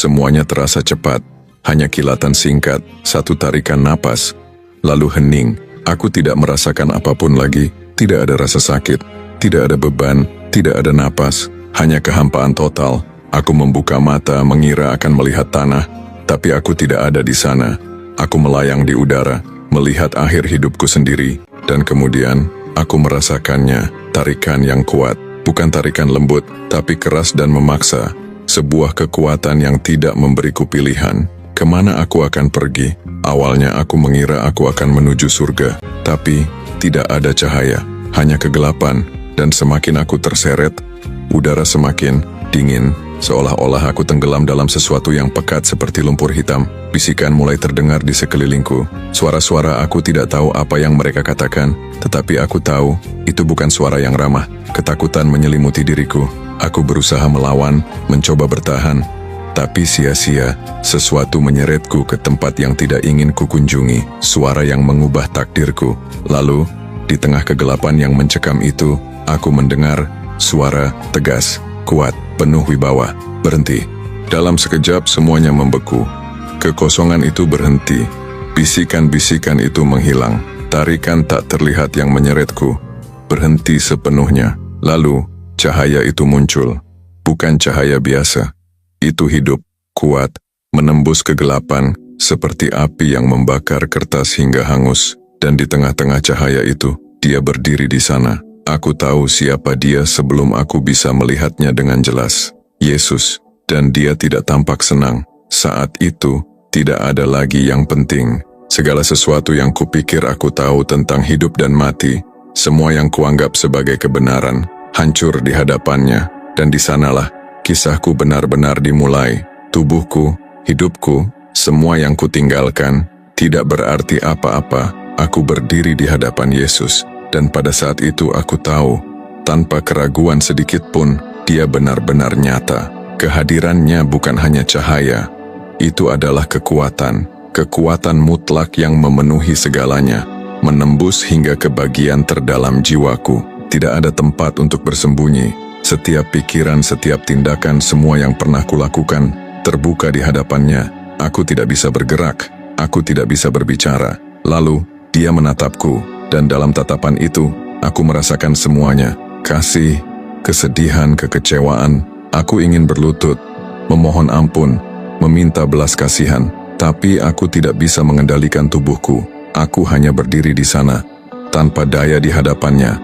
Semuanya terasa cepat, hanya kilatan singkat, satu tarikan napas, lalu hening. Aku tidak merasakan apapun lagi, tidak ada rasa sakit, tidak ada beban, tidak ada napas, hanya kehampaan total. Aku membuka mata mengira akan melihat tanah, tapi aku tidak ada di sana. Aku melayang di udara, melihat akhir hidupku sendiri, dan kemudian aku merasakannya, tarikan yang kuat, bukan tarikan lembut, tapi keras dan memaksa. Sebuah kekuatan yang tidak memberiku pilihan. Kemana aku akan pergi? Awalnya aku mengira aku akan menuju surga, tapi tidak ada cahaya, hanya kegelapan, dan semakin aku terseret, udara semakin dingin, seolah-olah aku tenggelam dalam sesuatu yang pekat seperti lumpur hitam. Bisikan mulai terdengar di sekelilingku. Suara-suara aku tidak tahu apa yang mereka katakan, tetapi aku tahu itu bukan suara yang ramah. Ketakutan menyelimuti diriku. Aku berusaha melawan, mencoba bertahan, tapi sia-sia. Sesuatu menyeretku ke tempat yang tidak ingin kukunjungi. Suara yang mengubah takdirku. Lalu, di tengah kegelapan yang mencekam itu, aku mendengar suara tegas, kuat, penuh wibawa. Berhenti. Dalam sekejap semuanya membeku. Kekosongan itu berhenti. Bisikan-bisikan itu menghilang. Tarikan tak terlihat yang menyeretku berhenti sepenuhnya. Lalu, cahaya itu muncul. Bukan cahaya biasa. Itu hidup, kuat, menembus kegelapan, seperti api yang membakar kertas hingga hangus. Dan di tengah-tengah cahaya itu, dia berdiri di sana. Aku tahu siapa dia sebelum aku bisa melihatnya dengan jelas. Yesus. Dan dia tidak tampak senang. Saat itu, tidak ada lagi yang penting. Segala sesuatu yang kupikir aku tahu tentang hidup dan mati, semua yang kuanggap sebagai kebenaran, hancur di hadapannya. Dan di sanalah kisahku benar-benar dimulai. Tubuhku, hidupku, semua yang kutinggalkan, tidak berarti apa-apa. Aku berdiri di hadapan Yesus. Dan pada saat itu aku tahu, tanpa keraguan sedikit pun, dia benar-benar nyata. Kehadirannya bukan hanya cahaya, itu adalah kekuatan. Kekuatan mutlak yang memenuhi segalanya, menembus hingga ke bagian terdalam jiwaku. Tidak ada tempat untuk bersembunyi. Setiap pikiran, setiap tindakan, semua yang pernah kulakukan, terbuka di hadapannya. Aku tidak bisa bergerak, aku tidak bisa berbicara. Lalu, dia menatapku, dan dalam tatapan itu, aku merasakan semuanya. Kasih, kesedihan, kekecewaan. Aku ingin berlutut, memohon ampun, meminta belas kasihan. Tapi aku tidak bisa mengendalikan tubuhku. Aku hanya berdiri di sana, tanpa daya di hadapannya.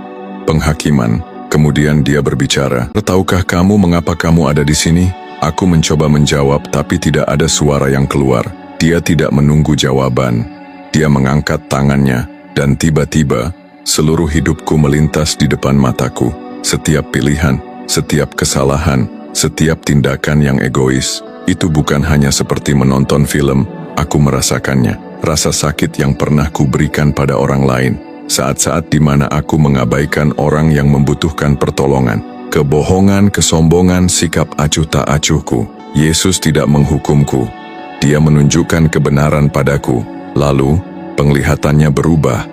Penghakiman. Kemudian dia berbicara. "Tahukah kamu mengapa kamu ada di sini?" Aku mencoba menjawab, tapi tidak ada suara yang keluar. Dia tidak menunggu jawaban. Dia mengangkat tangannya, dan tiba-tiba, seluruh hidupku melintas di depan mataku. Setiap pilihan, setiap kesalahan, setiap tindakan yang egois, itu bukan hanya seperti menonton film. Aku merasakannya. Rasa sakit yang pernah kuberikan pada orang lain. Saat-saat di mana aku mengabaikan orang yang membutuhkan pertolongan. Kebohongan, kesombongan, sikap acuh tak acuhku. Yesus tidak menghukumku. Dia menunjukkan kebenaran padaku. Lalu, penglihatannya berubah.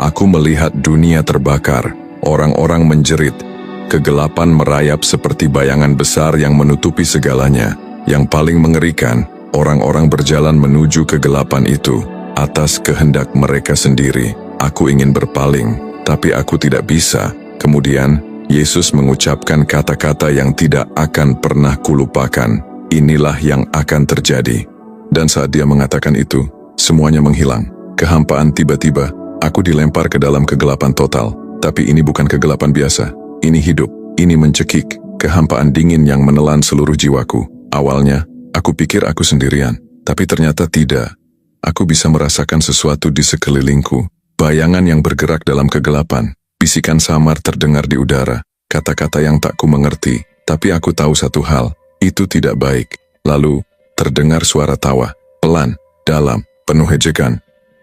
Aku melihat dunia terbakar. Orang-orang menjerit. Kegelapan merayap seperti bayangan besar yang menutupi segalanya. Yang paling mengerikan, orang-orang berjalan menuju kegelapan itu atas kehendak mereka sendiri. Aku ingin berpaling, tapi aku tidak bisa. Kemudian, Yesus mengucapkan kata-kata yang tidak akan pernah kulupakan. Inilah yang akan terjadi. Dan saat dia mengatakan itu, semuanya menghilang. Kehampaan tiba-tiba, aku dilempar ke dalam kegelapan total. Tapi ini bukan kegelapan biasa. Ini hidup, ini mencekik. Kehampaan dingin yang menelan seluruh jiwaku. Awalnya, aku pikir aku sendirian, tapi ternyata tidak. Aku bisa merasakan sesuatu di sekelilingku, bayangan yang bergerak dalam kegelapan, bisikan samar terdengar di udara, kata-kata yang tak ku mengerti, tapi aku tahu satu hal, itu tidak baik. Lalu, terdengar suara tawa, pelan, dalam, penuh ejekan.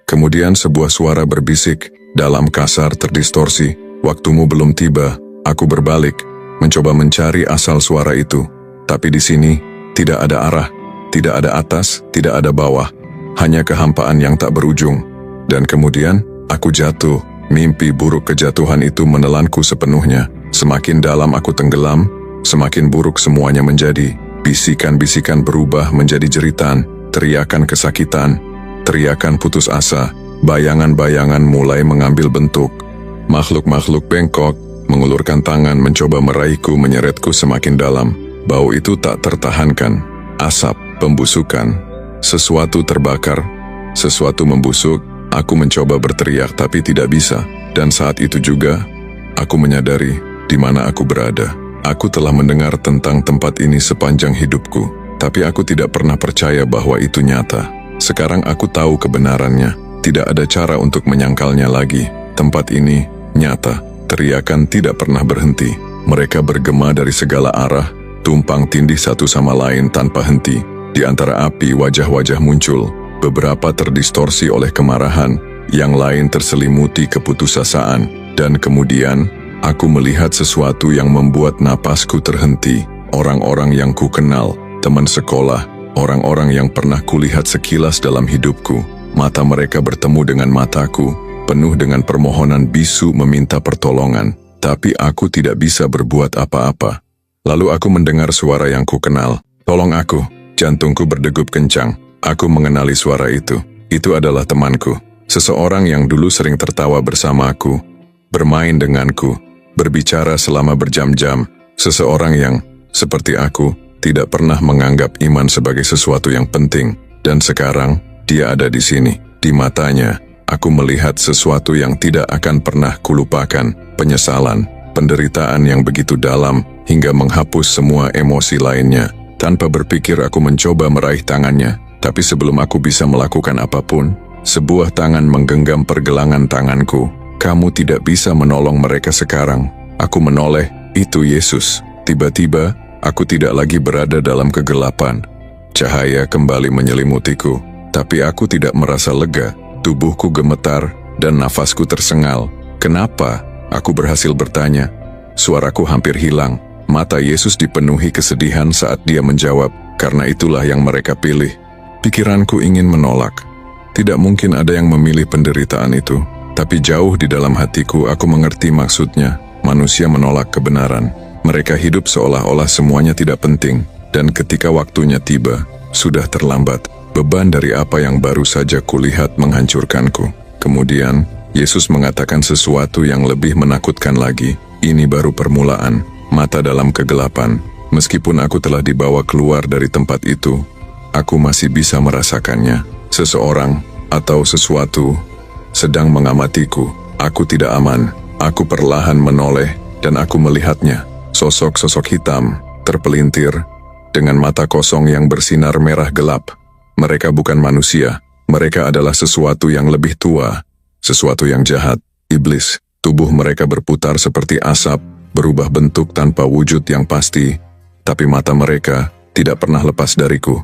Kemudian sebuah suara berbisik, dalam kasar terdistorsi, "Waktumu belum tiba." Aku berbalik, mencoba mencari asal suara itu, tapi di sini, tidak ada arah, tidak ada atas, tidak ada bawah, hanya kehampaan yang tak berujung. Dan kemudian, aku jatuh. Mimpi buruk kejatuhan itu menelanku sepenuhnya. Semakin dalam aku tenggelam, semakin buruk semuanya menjadi. Bisikan-bisikan berubah menjadi jeritan, teriakan kesakitan, teriakan putus asa, bayangan-bayangan mulai mengambil bentuk. Makhluk-makhluk bengkok, mengulurkan tangan mencoba meraihku, menyeretku semakin dalam. Bau itu tak tertahankan. Asap, pembusukan, sesuatu terbakar, sesuatu membusuk. Aku mencoba berteriak tapi tidak bisa. Dan saat itu juga, aku menyadari di mana aku berada. Aku telah mendengar tentang tempat ini sepanjang hidupku, tapi aku tidak pernah percaya bahwa itu nyata. Sekarang aku tahu kebenarannya. Tidak ada cara untuk menyangkalnya lagi. Tempat ini nyata. Teriakan tidak pernah berhenti. Mereka bergema dari segala arah, tumpang tindih satu sama lain tanpa henti. Di antara api, wajah-wajah muncul. Beberapa terdistorsi oleh kemarahan, yang lain terselimuti keputusasaan. Dan kemudian, aku melihat sesuatu yang membuat napasku terhenti. Orang-orang yang ku kenal, teman sekolah, orang-orang yang pernah kulihat sekilas dalam hidupku. Mata mereka bertemu dengan mataku, penuh dengan permohonan bisu meminta pertolongan. Tapi aku tidak bisa berbuat apa-apa. Lalu aku mendengar suara yang ku kenal. Tolong aku, jantungku berdegup kencang. Aku mengenali suara itu. Itu adalah temanku. Seseorang yang dulu sering tertawa bersamaku, bermain denganku, berbicara selama berjam-jam. Seseorang yang, seperti aku, tidak pernah menganggap iman sebagai sesuatu yang penting. Dan sekarang, dia ada di sini. Di matanya, aku melihat sesuatu yang tidak akan pernah kulupakan. Penyesalan, penderitaan yang begitu dalam, hingga menghapus semua emosi lainnya. Tanpa berpikir aku mencoba meraih tangannya. Tapi sebelum aku bisa melakukan apapun, sebuah tangan menggenggam pergelangan tanganku. Kamu tidak bisa menolong mereka sekarang. Aku menoleh, itu Yesus. Tiba-tiba, aku tidak lagi berada dalam kegelapan. Cahaya kembali menyelimutiku, tapi aku tidak merasa lega. Tubuhku gemetar, dan nafasku tersengal. Kenapa? Aku berhasil bertanya. Suaraku hampir hilang. Mata Yesus dipenuhi kesedihan saat dia menjawab, karena itulah yang mereka pilih. Pikiranku ingin menolak. Tidak mungkin ada yang memilih penderitaan itu. Tapi jauh di dalam hatiku aku mengerti maksudnya. Manusia menolak kebenaran. Mereka hidup seolah-olah semuanya tidak penting. Dan ketika waktunya tiba, sudah terlambat. Beban dari apa yang baru saja kulihat menghancurkanku. Kemudian, Yesus mengatakan sesuatu yang lebih menakutkan lagi. Ini baru permulaan. Mata dalam kegelapan. Meskipun aku telah dibawa keluar dari tempat itu, aku masih bisa merasakannya. Seseorang atau sesuatu sedang mengamatiku. Aku tidak aman. Aku perlahan menoleh dan aku melihatnya. Sosok-sosok hitam, terpelintir, dengan mata kosong yang bersinar merah gelap. Mereka bukan manusia. Mereka adalah sesuatu yang lebih tua. Sesuatu yang jahat. Iblis. Tubuh mereka berputar seperti asap, berubah bentuk tanpa wujud yang pasti. Tapi mata mereka tidak pernah lepas dariku.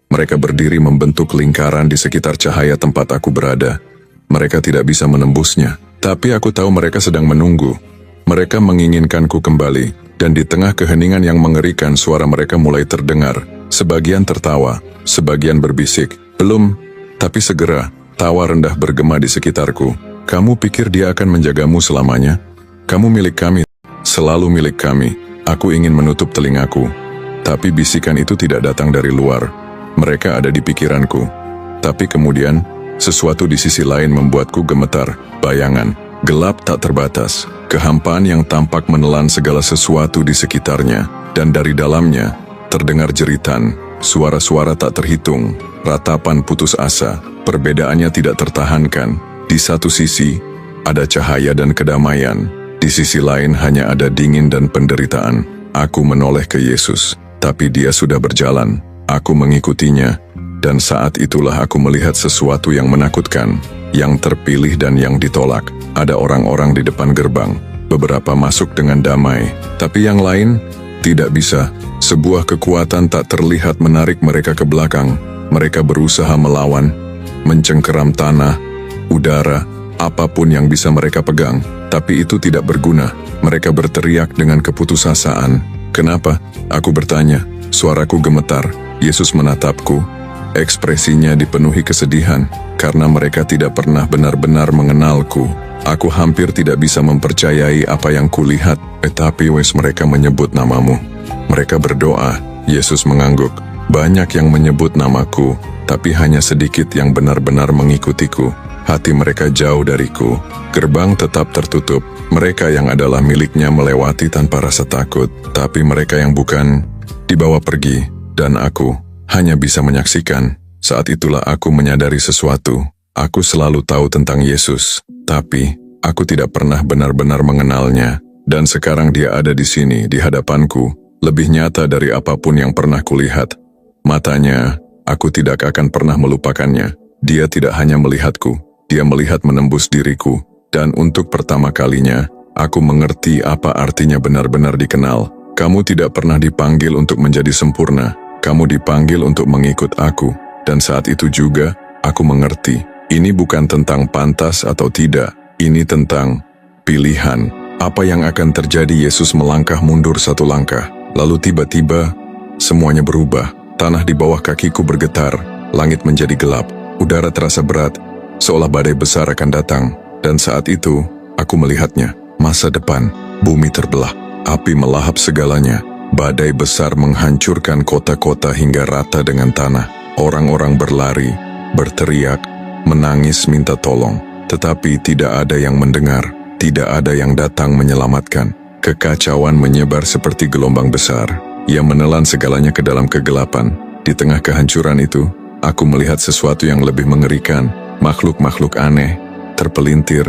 Mereka berdiri membentuk lingkaran di sekitar cahaya tempat aku berada. Mereka tidak bisa menembusnya, tapi aku tahu mereka sedang menunggu. Mereka menginginkanku kembali, dan di tengah keheningan yang mengerikan suara mereka mulai terdengar. Sebagian tertawa, sebagian berbisik. Belum, tapi segera, tawa rendah bergema di sekitarku. Kamu pikir dia akan menjagamu selamanya? Kamu milik kami, selalu milik kami. Aku ingin menutup telingaku, tapi bisikan itu tidak datang dari luar. Mereka ada di pikiranku. Tapi kemudian, sesuatu di sisi lain membuatku gemetar. Bayangan, gelap tak terbatas. Kehampaan yang tampak menelan segala sesuatu di sekitarnya. Dan dari dalamnya, terdengar jeritan. Suara-suara tak terhitung. Ratapan putus asa. Perbedaannya tidak tertahankan. Di satu sisi, ada cahaya dan kedamaian. Di sisi lain hanya ada dingin dan penderitaan. Aku menoleh ke Yesus, tapi dia sudah berjalan. Aku mengikutinya, dan saat itulah aku melihat sesuatu yang menakutkan, yang terpilih dan yang ditolak. Ada orang-orang di depan gerbang. Beberapa masuk dengan damai, tapi yang lain tidak bisa. Sebuah kekuatan tak terlihat menarik mereka ke belakang. Mereka berusaha melawan, mencengkeram tanah, udara, apapun yang bisa mereka pegang. Tapi itu tidak berguna. Mereka berteriak dengan keputusasaan. Kenapa? Aku bertanya. Suaraku gemetar. Yesus menatapku. Ekspresinya dipenuhi kesedihan, karena mereka tidak pernah benar-benar mengenalku. Aku hampir tidak bisa mempercayai apa yang kulihat, tapi mereka menyebut namamu. Mereka berdoa, Yesus mengangguk. Banyak yang menyebut namaku, tapi hanya sedikit yang benar-benar mengikutiku. Hati mereka jauh dariku. Gerbang tetap tertutup. Mereka yang adalah miliknya melewati tanpa rasa takut, tapi mereka yang bukan dibawa pergi, dan aku hanya bisa menyaksikan. Saat itulah aku menyadari sesuatu. Aku selalu tahu tentang Yesus, tapi aku tidak pernah benar-benar mengenalnya. Dan sekarang dia ada di sini, di hadapanku, lebih nyata dari apapun yang pernah kulihat. Matanya, aku tidak akan pernah melupakannya. Dia tidak hanya melihatku, dia melihat menembus diriku. Dan untuk pertama kalinya, aku mengerti apa artinya benar-benar dikenal. Kamu tidak pernah dipanggil untuk menjadi sempurna. Kamu dipanggil untuk mengikut aku. Dan saat itu juga, aku mengerti. Ini bukan tentang pantas atau tidak. Ini tentang pilihan. Apa yang akan terjadi? Yesus melangkah mundur satu langkah. Lalu tiba-tiba, semuanya berubah. Tanah di bawah kakiku bergetar. Langit menjadi gelap. Udara terasa berat, seolah badai besar akan datang. Dan saat itu, aku melihatnya. Masa depan, bumi terbelah. Api melahap segalanya. Badai besar menghancurkan kota-kota hingga rata dengan tanah. Orang-orang berlari, berteriak, menangis minta tolong. Tetapi tidak ada yang mendengar. Tidak ada yang datang menyelamatkan. Kekacauan menyebar seperti gelombang besar. Ia menelan segalanya ke dalam kegelapan. Di tengah kehancuran itu, aku melihat sesuatu yang lebih mengerikan. Makhluk-makhluk aneh, terpelintir,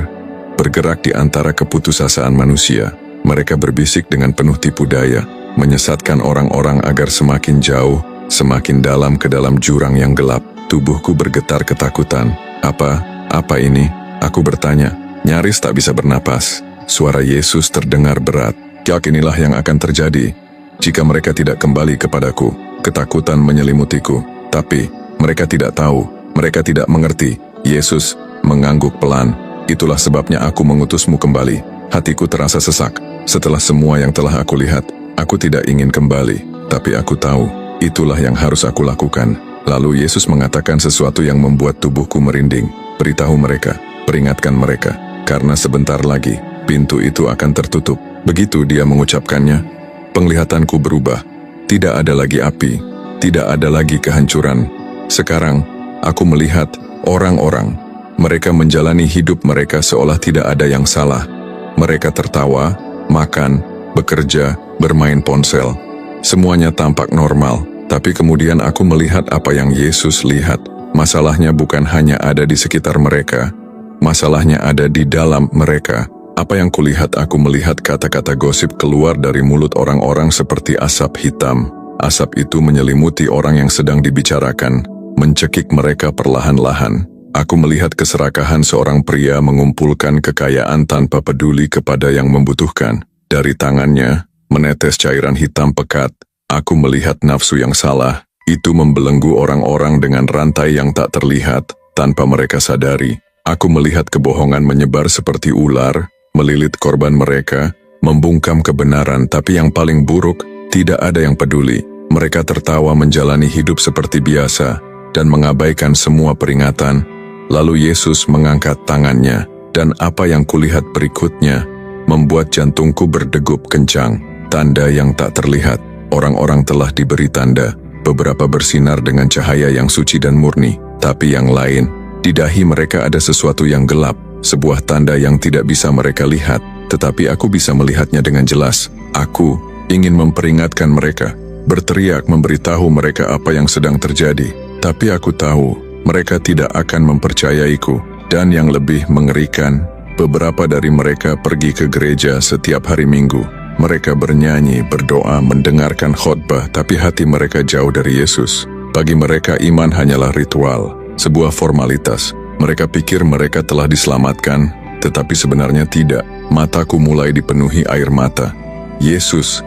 bergerak di antara keputusasaan manusia. Mereka berbisik dengan penuh tipu daya, menyesatkan orang-orang agar semakin jauh, semakin dalam ke dalam jurang yang gelap. Tubuhku bergetar ketakutan. Apa ini? Aku bertanya, nyaris tak bisa bernapas. Suara Yesus terdengar berat. Inilah yang akan terjadi jika mereka tidak kembali kepadaku. Ketakutan menyelimutiku, tapi mereka tidak tahu, mereka tidak mengerti. Yesus mengangguk pelan. Itulah sebabnya aku mengutusmu kembali. Hatiku terasa sesak. Setelah semua yang telah aku lihat, aku tidak ingin kembali. Tapi aku tahu, itulah yang harus aku lakukan. Lalu Yesus mengatakan sesuatu yang membuat tubuhku merinding. Beritahu mereka, peringatkan mereka, karena sebentar lagi, pintu itu akan tertutup. Begitu dia mengucapkannya, penglihatanku berubah. Tidak ada lagi api, tidak ada lagi kehancuran. Sekarang, aku melihat orang-orang. Mereka menjalani hidup mereka seolah tidak ada yang salah. Mereka tertawa, makan, bekerja, bermain ponsel. Semuanya tampak normal, tapi kemudian aku melihat apa yang Yesus lihat. Masalahnya bukan hanya ada di sekitar mereka, masalahnya ada di dalam mereka. Apa yang kulihat? Aku melihat kata-kata gosip keluar dari mulut orang-orang seperti asap hitam. Asap itu menyelimuti orang yang sedang dibicarakan, mencekik mereka perlahan-lahan. Aku melihat keserakahan seorang pria mengumpulkan kekayaan tanpa peduli kepada yang membutuhkan. Dari tangannya, menetes cairan hitam pekat. Aku melihat nafsu yang salah. Itu membelenggu orang-orang dengan rantai yang tak terlihat, tanpa mereka sadari. Aku melihat kebohongan menyebar seperti ular, melilit korban mereka, membungkam kebenaran, tapi yang paling buruk, tidak ada yang peduli. Mereka tertawa menjalani hidup seperti biasa, dan mengabaikan semua peringatan. Lalu Yesus mengangkat tangannya, dan apa yang kulihat berikutnya, membuat jantungku berdegup kencang. Tanda yang tak terlihat, orang-orang telah diberi tanda, beberapa bersinar dengan cahaya yang suci dan murni, tapi yang lain, di dahi mereka ada sesuatu yang gelap, sebuah tanda yang tidak bisa mereka lihat, tetapi aku bisa melihatnya dengan jelas. Aku ingin memperingatkan mereka, berteriak memberitahu mereka apa yang sedang terjadi, tapi aku tahu mereka tidak akan mempercayaiku. Dan yang lebih mengerikan, beberapa dari mereka pergi ke gereja setiap hari Minggu. Mereka bernyanyi, berdoa, mendengarkan khotbah, tapi hati mereka jauh dari Yesus. Bagi mereka iman hanyalah ritual, sebuah formalitas. Mereka pikir mereka telah diselamatkan, tetapi sebenarnya tidak. Mataku mulai dipenuhi air mata. Yesus,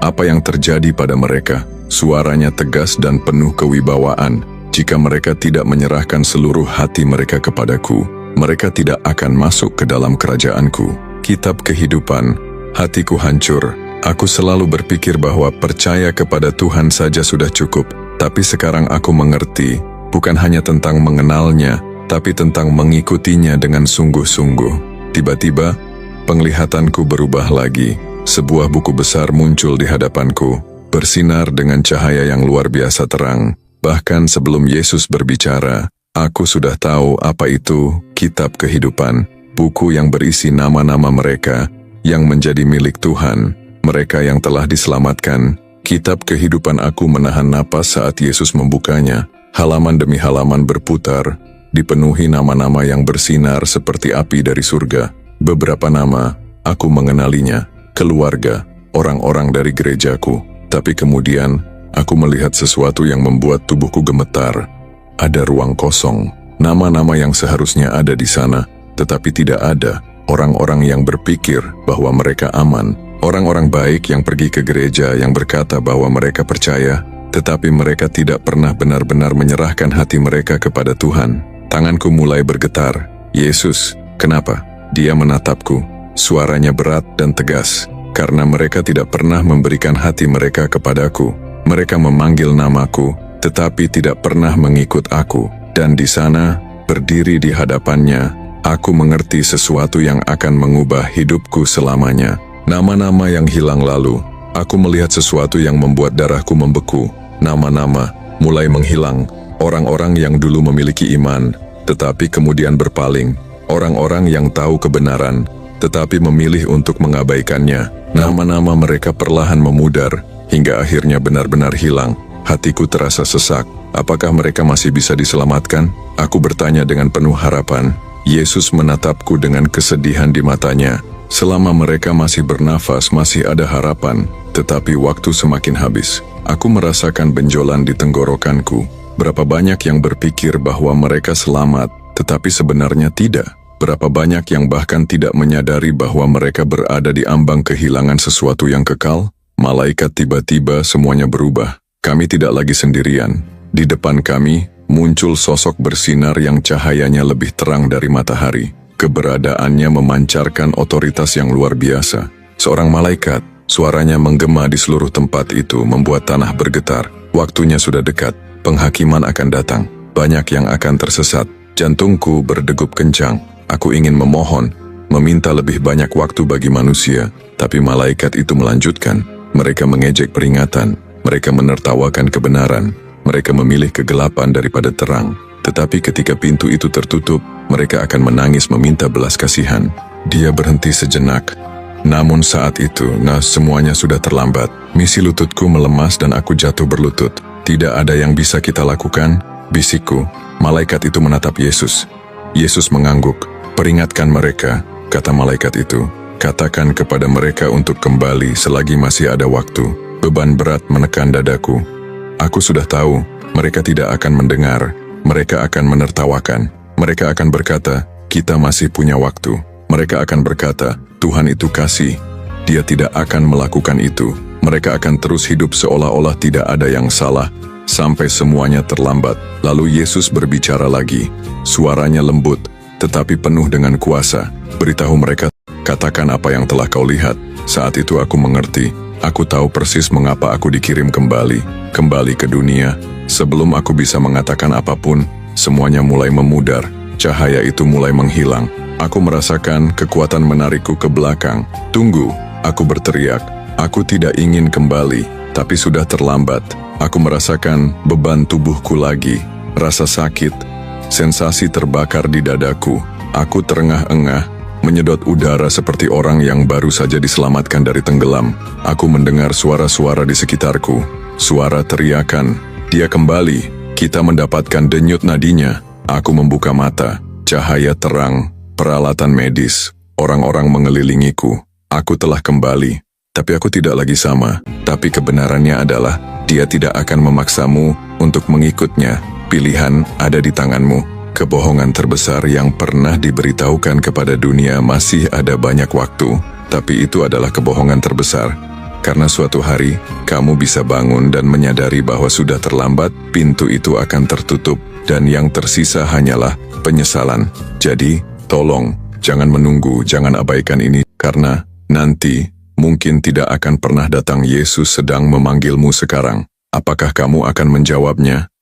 apa yang terjadi pada mereka? Suaranya tegas dan penuh kewibawaan. Jika mereka tidak menyerahkan seluruh hati mereka kepadaku, mereka tidak akan masuk ke dalam kerajaanku. Kitab Kehidupan. Hatiku hancur. Aku selalu berpikir bahwa percaya kepada Tuhan saja sudah cukup. Tapi sekarang aku mengerti, bukan hanya tentang mengenalnya, tapi tentang mengikutinya dengan sungguh-sungguh. Tiba-tiba, penglihatanku berubah lagi. Sebuah buku besar muncul di hadapanku. bersinar dengan cahaya yang luar biasa terang. Bahkan sebelum Yesus berbicara, aku sudah tahu apa itu kitab kehidupan, buku yang berisi nama-nama mereka yang menjadi milik Tuhan, mereka yang telah diselamatkan. Kitab kehidupan aku menahan napas saat Yesus membukanya. Halaman demi halaman berputar, dipenuhi nama-nama yang bersinar seperti api dari surga. Beberapa nama, aku mengenalinya, keluarga, orang-orang dari gerejaku. Tapi kemudian, aku melihat sesuatu yang membuat tubuhku gemetar. Ada ruang kosong, nama-nama yang seharusnya ada di sana, tetapi tidak ada. Orang-orang yang berpikir bahwa mereka aman, orang-orang baik yang pergi ke gereja yang berkata bahwa mereka percaya, tetapi mereka tidak pernah benar-benar menyerahkan hati mereka kepada Tuhan. Tanganku mulai bergetar. Yesus, kenapa? Dia menatapku. Suaranya berat dan tegas, karena mereka tidak pernah memberikan hati mereka kepadaku. Mereka memanggil namaku, tetapi tidak pernah mengikut aku. Dan di sana, berdiri di hadapannya, aku mengerti sesuatu yang akan mengubah hidupku selamanya. Nama-nama yang hilang lalu, aku melihat sesuatu yang membuat darahku membeku. Nama-nama mulai menghilang. Orang-orang yang dulu memiliki iman, tetapi kemudian berpaling. Orang-orang yang tahu kebenaran, tetapi memilih untuk mengabaikannya. Nama-nama mereka perlahan memudar, hingga akhirnya benar-benar hilang. Hatiku terasa sesak. Apakah mereka masih bisa diselamatkan? Aku bertanya dengan penuh harapan. Yesus menatapku dengan kesedihan di matanya. Selama mereka masih bernafas, masih ada harapan, tetapi waktu semakin habis. Aku merasakan benjolan di tenggorokanku. Berapa banyak yang berpikir bahwa mereka selamat, tetapi sebenarnya tidak. Berapa banyak yang bahkan tidak menyadari bahwa mereka berada di ambang kehilangan sesuatu yang kekal. Malaikat tiba-tiba semuanya berubah. Kami tidak lagi sendirian. Di depan kami, muncul sosok bersinar yang cahayanya lebih terang dari matahari. Keberadaannya memancarkan otoritas yang luar biasa. Seorang malaikat, suaranya menggema di seluruh tempat itu membuat tanah bergetar. Waktunya sudah dekat, penghakiman akan datang. Banyak yang akan tersesat. Jantungku berdegup kencang. Aku ingin memohon, meminta lebih banyak waktu bagi manusia. Tapi malaikat itu melanjutkan. Mereka mengejek peringatan. Mereka menertawakan kebenaran. Mereka memilih kegelapan daripada terang. Tetapi ketika pintu itu tertutup, mereka akan menangis meminta belas kasihan. Dia berhenti sejenak. Namun saat itu, semuanya sudah terlambat. Misi lututku melemas dan aku jatuh berlutut. Tidak ada yang bisa kita lakukan, bisikku. Malaikat itu menatap Yesus. Yesus mengangguk. Peringatkan mereka, kata malaikat itu. Katakan kepada mereka untuk kembali selagi masih ada waktu. Beban berat menekan dadaku. Aku sudah tahu, mereka tidak akan mendengar. Mereka akan menertawakan. Mereka akan berkata, kita masih punya waktu. Mereka akan berkata, Tuhan itu kasih. Dia tidak akan melakukan itu. Mereka akan terus hidup seolah-olah tidak ada yang salah, sampai semuanya terlambat. Lalu Yesus berbicara lagi. Suaranya lembut, tetapi penuh dengan kuasa. Beritahu mereka, katakan apa yang telah kau lihat. Saat itu aku mengerti. Aku tahu persis mengapa aku dikirim kembali ke dunia. Sebelum aku bisa mengatakan apapun, semuanya mulai memudar. Cahaya itu mulai menghilang. Aku merasakan kekuatan menarikku ke belakang. Tunggu, aku berteriak. Aku tidak ingin kembali, tapi sudah terlambat. Aku merasakan beban tubuhku lagi. Rasa sakit, sensasi terbakar di dadaku. Aku terengah-engah, menyedot udara seperti orang yang baru saja diselamatkan dari tenggelam. Aku mendengar suara-suara di sekitarku. Suara teriakan. Dia kembali. Kita mendapatkan denyut nadinya. Aku membuka mata. Cahaya terang, peralatan medis, orang-orang mengelilingiku. Aku telah kembali. Tapi aku tidak lagi sama. Tapi kebenarannya adalah, dia tidak akan memaksamu untuk mengikutnya. Pilihan ada di tanganmu. Kebohongan terbesar yang pernah diberitahukan kepada dunia masih ada banyak waktu. Tapi itu adalah kebohongan terbesar. Karena suatu hari, kamu bisa bangun dan menyadari bahwa sudah terlambat, pintu itu akan tertutup, dan yang tersisa hanyalah penyesalan. Jadi, tolong, jangan menunggu, jangan abaikan ini, karena nanti, mungkin tidak akan pernah datang. Yesus sedang memanggilmu sekarang. Apakah kamu akan menjawabnya?